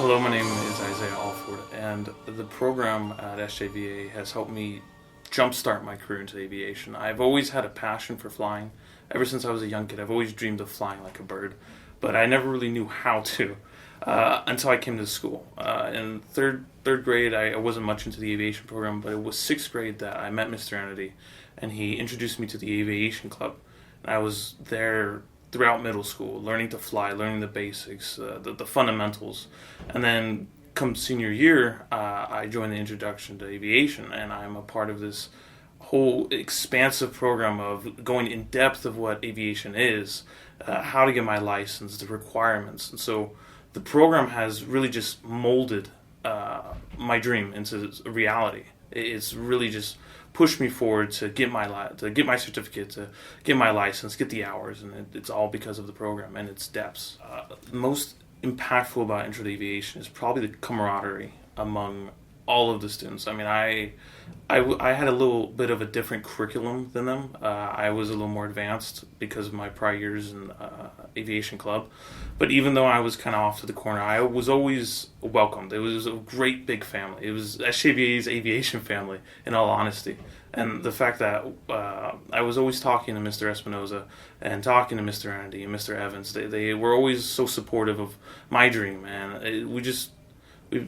Hello, my name is Isaiah Alford, and the program at SJVA has helped me jumpstart my career into aviation. I've always had a passion for flying. Ever since I was a young kid, I've always dreamed of flying like a bird, but I never really knew how to until I came to school. In third grade, I wasn't much into the aviation program, but it was sixth grade that I met Mr. Anity, and he introduced me to the Aviation Club. And I was there throughout middle school, learning to fly, learning the basics, the fundamentals. And then come senior year, I joined the Introduction to Aviation, and I'm a part of this whole expansive program of going in depth of what aviation is, how to get my license, the requirements. And so the program has really just molded my dream into a reality. It's really just pushed me forward to get my certificate, to get my license, get the hours, and it's all because of the program and its depths. The most impactful about Intro to Aviation is probably the camaraderie among all of the students. I mean, I had a little bit of a different curriculum than them. I was a little more advanced because of my prior years in aviation club. But even though I was kind of off to the corner, I was always welcomed. It was a great big family. It was SJVA's aviation family, in all honesty. And the fact that I was always talking to Mr. Espinoza and talking to Mr. Andy and Mr. Evans, they were always so supportive of my dream, man.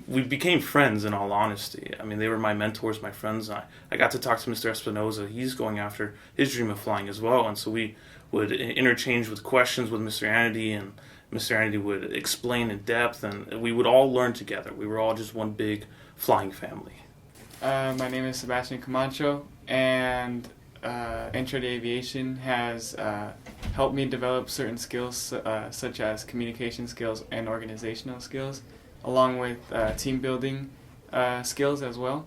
We became friends, in all honesty. I mean, they were my mentors, my friends. I got to talk to Mr. Espinoza. He's going after his dream of flying as well. And so we would interchange with questions with Mr. Andy, and Mr. Andy would explain in depth, and we would all learn together. We were all just one big flying family. My name is Sebastian Camacho, and Intro to Aviation has helped me develop certain skills such as communication skills and organizational skills, along with team building skills as well.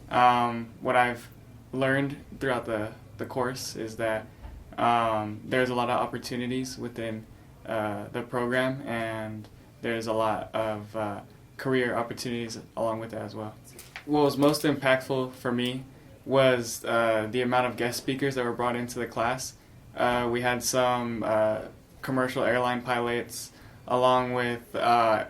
What I've learned throughout the course is that there's a lot of opportunities within the program, and there's a lot of career opportunities along with that as well. What was most impactful for me was the amount of guest speakers that were brought into the class. We had some commercial airline pilots, along with a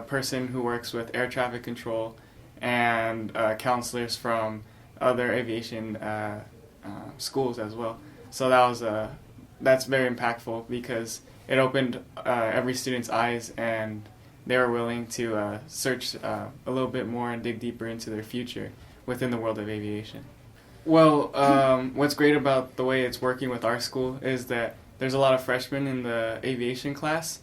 person who works with air traffic control, and counselors from other aviation schools as well. So that's very impactful because it opened every student's eyes, and they were willing to search a little bit more and dig deeper into their future within the world of aviation. Well, what's great about the way it's working with our school is that there's a lot of freshmen in the aviation class.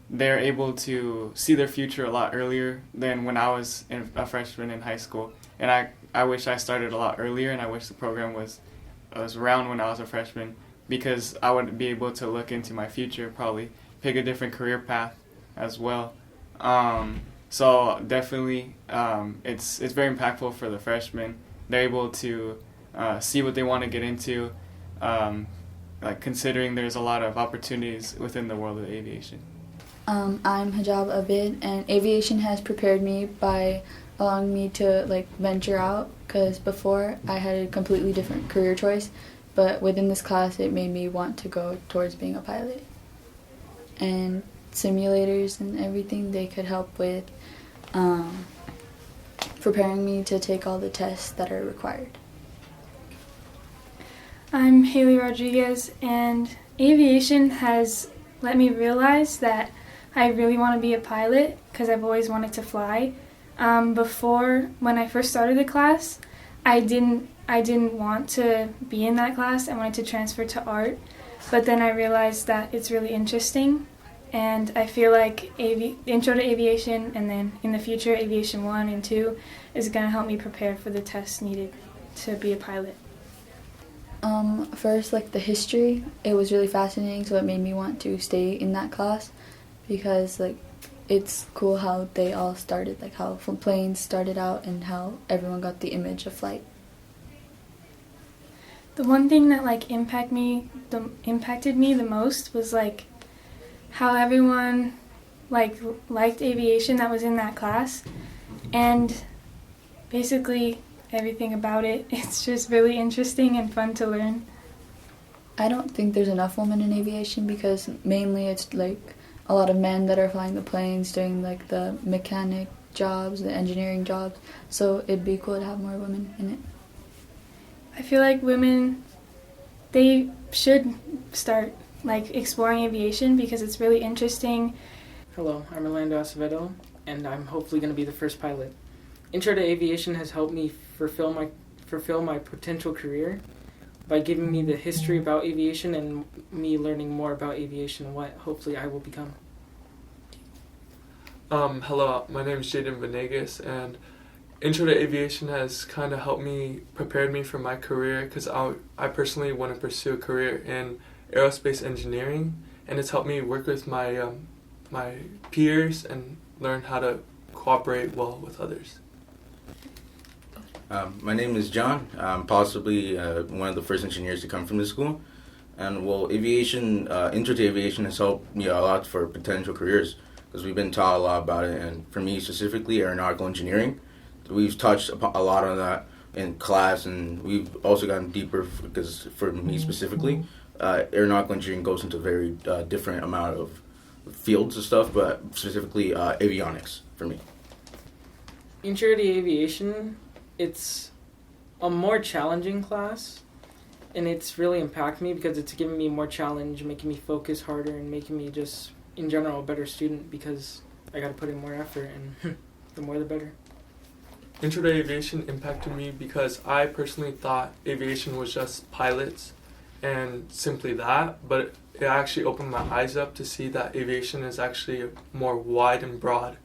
They're able to see their future a lot earlier than when I was a freshman in high school. And I wish I started a lot earlier, and I wish the program was around when I was a freshman, because I would be able to look into my future, probably pick a different career path as well. So definitely it's very impactful for the freshmen. They're able to see what they want to get into, like considering there's a lot of opportunities within the world of aviation. I'm Hijab Abid, and aviation has prepared me by allowing me to venture out, because before I had a completely different career choice, but within this class it made me want to go towards being a pilot. And simulators and everything, they could help with preparing me to take all the tests that are required. I'm Haley Rodriguez, and aviation has let me realize that I really want to be a pilot because I've always wanted to fly. Before, when I first started the class, I didn't want to be in that class. I wanted to transfer to art, but then I realized that it's really interesting, and I feel like Intro to Aviation, and then in the future Aviation 1 and 2 is going to help me prepare for the tests needed to be a pilot. First, the history, it was really fascinating, so it made me want to stay in that class, because it's cool how they all started, how planes started out and how everyone got the image of flight. The one thing that impacted me the most was how everyone liked aviation that was in that class, and basically everything about it. It's just really interesting and fun to learn. I don't think there's enough women in aviation, because mainly it's a lot of men that are flying the planes, doing like the mechanic jobs, the engineering jobs. So it'd be cool to have more women in it. I feel like women, they should start like exploring aviation because it's really interesting. Hello, I'm Orlando Acevedo, and I'm hopefully going to be the first pilot. Intro to aviation has helped me fulfill my potential career by giving me the history about aviation and me learning more about aviation and what hopefully I will become. Hello, my name is Jaden Venegas, and Intro to Aviation has kind of helped me, prepared me for my career, because I personally want to pursue a career in aerospace engineering, and it's helped me work with my my peers and learn how to cooperate well with others. My name is John. I'm possibly one of the first engineers to come from this school. And well, aviation, Intro to Aviation has helped me a lot for potential careers because we've been taught a lot about it. And for me specifically, aeronautical engineering, we've touched a lot on that in class, and we've also gotten deeper because for me specifically, aeronautical engineering goes into a very different amount of fields of stuff, but specifically avionics for me. Intro to aviation, it's a more challenging class, and it's really impacted me because it's giving me more challenge, making me focus harder, and making me just, in general, a better student because I got to put in more effort, and the more the better. Intro to Aviation impacted me because I personally thought aviation was just pilots and simply that, but it actually opened my eyes up to see that aviation is actually a more wide and broad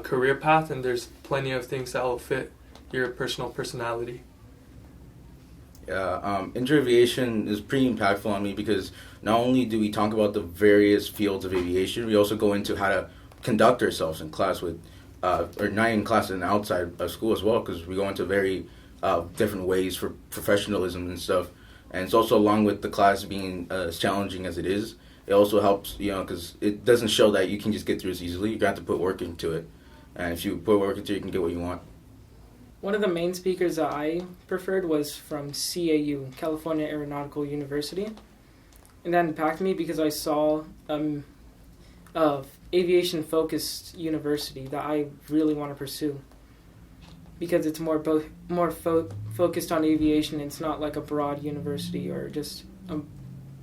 career path, and there's plenty of things that will fit your personal personality. Yeah, Intro to Aviation is pretty impactful on me because not only do we talk about the various fields of aviation, we also go into how to conduct ourselves in class with, or not in class and outside of school as well, because we go into very different ways for professionalism and stuff. And it's also along with the class being as challenging as it is, it also helps, because it doesn't show that you can just get through this easily. You got to put work into it. And if you put work into it, you can get what you want. One of the main speakers that I preferred was from CAU, California Aeronautical University. And that impacted me because I saw aviation-focused university that I really want to pursue. Because it's focused on aviation. It's not like a broad university or just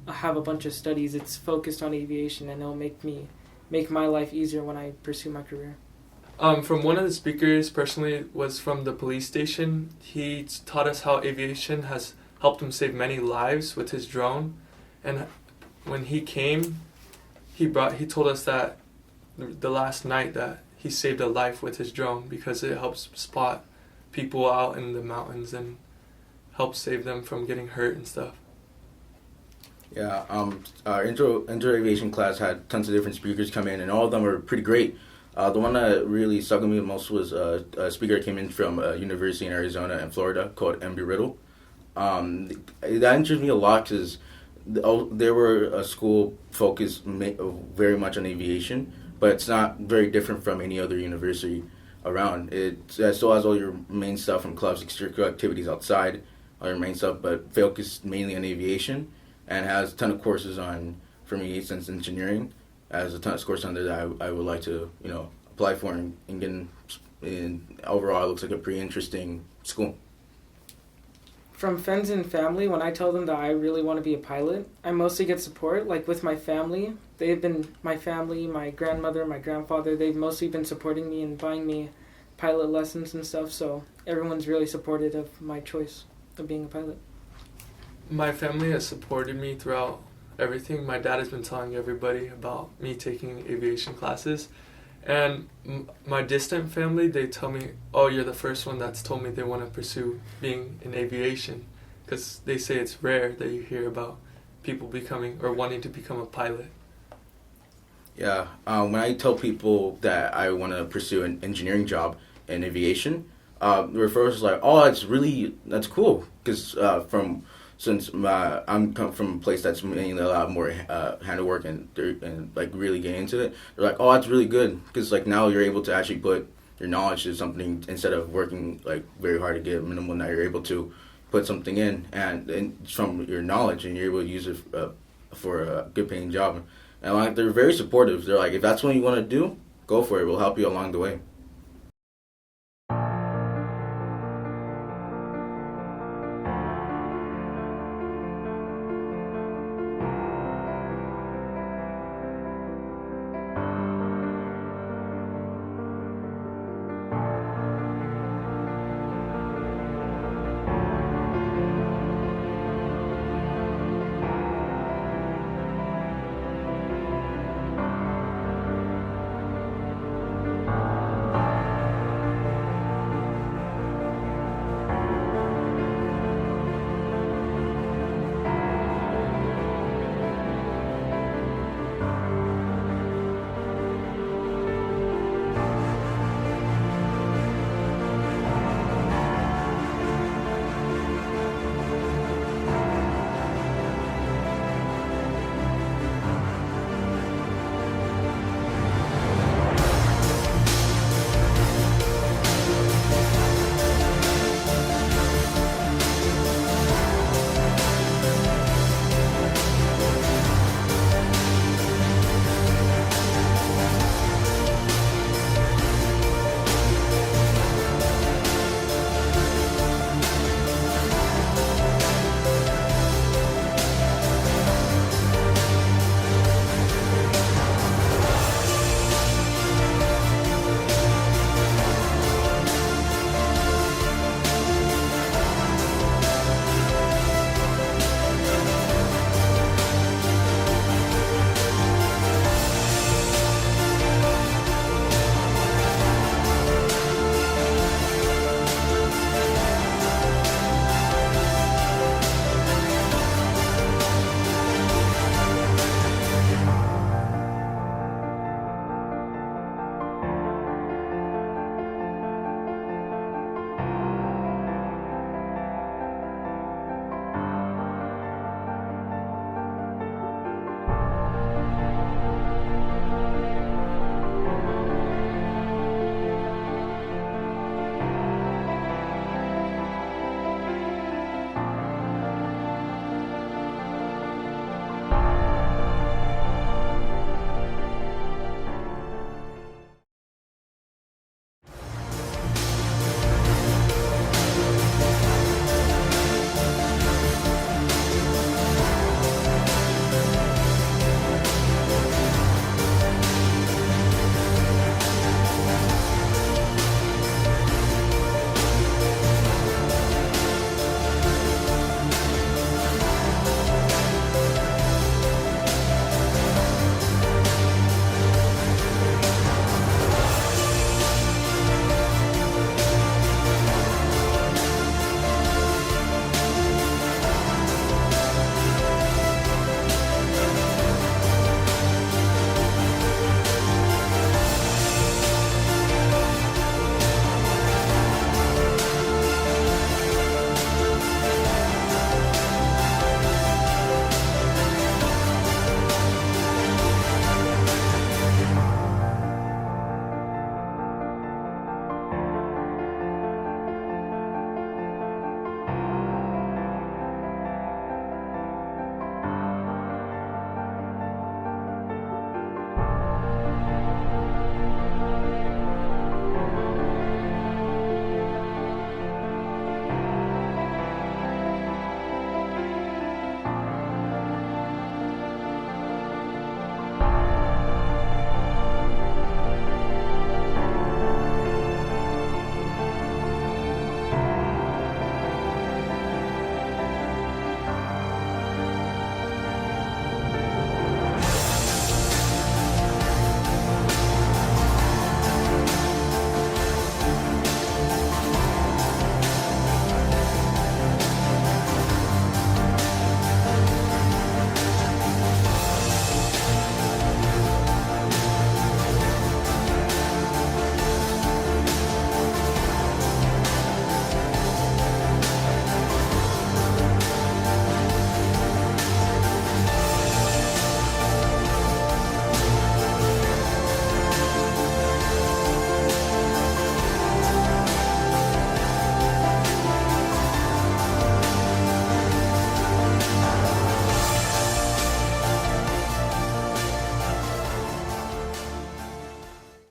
have a bunch of studies. It's focused on aviation, and it'll make my life easier when I pursue my career. From one of the speakers, personally, was from the police station. He taught us how aviation has helped him save many lives with his drone. And when he came, he told us that the last night that he saved a life with his drone because it helps spot people out in the mountains and helps save them from getting hurt and stuff. Yeah, our intro aviation class had tons of different speakers come in, and all of them were pretty great. The one that really stuck with me the most was a speaker that came in from a university in Arizona and Florida called Embry Riddle. That interested me a lot because they were a school focused very much on aviation, but it's not very different from any other university around. It still has all your main stuff from clubs, extracurricular activities outside, all your main stuff, but focused mainly on aviation, and has a ton of courses on, for me, since engineering. Has a ton of courses on there that I would like to, apply for and get in. Overall, it looks like a pretty interesting school. From friends and family, when I tell them that I really want to be a pilot, I mostly get support. Like with my family, my grandmother, my grandfather, they've mostly been supporting me and buying me pilot lessons and stuff, so everyone's really supportive of my choice of being a pilot. My family has supported me throughout everything. My dad has been telling everybody about me taking aviation classes, and my distant family, they tell me, oh, you're the first one that's told me they want to pursue being in aviation, because they say it's rare that you hear about people becoming or wanting to become a pilot. Yeah, when I tell people that I want to pursue an engineering job in aviation, the first is like, oh, that's cool, because since I'm come from a place that's mainly a lot more handwork and like really get into it, they're like, oh, that's really good, because like now you're able to actually put your knowledge to something instead of working like very hard to get a minimum. Now you're able to put something in and from your knowledge, and you're able to use it for a good paying job. And like they're very supportive. They're like, if that's what you want to do, go for it. We'll help you along the way.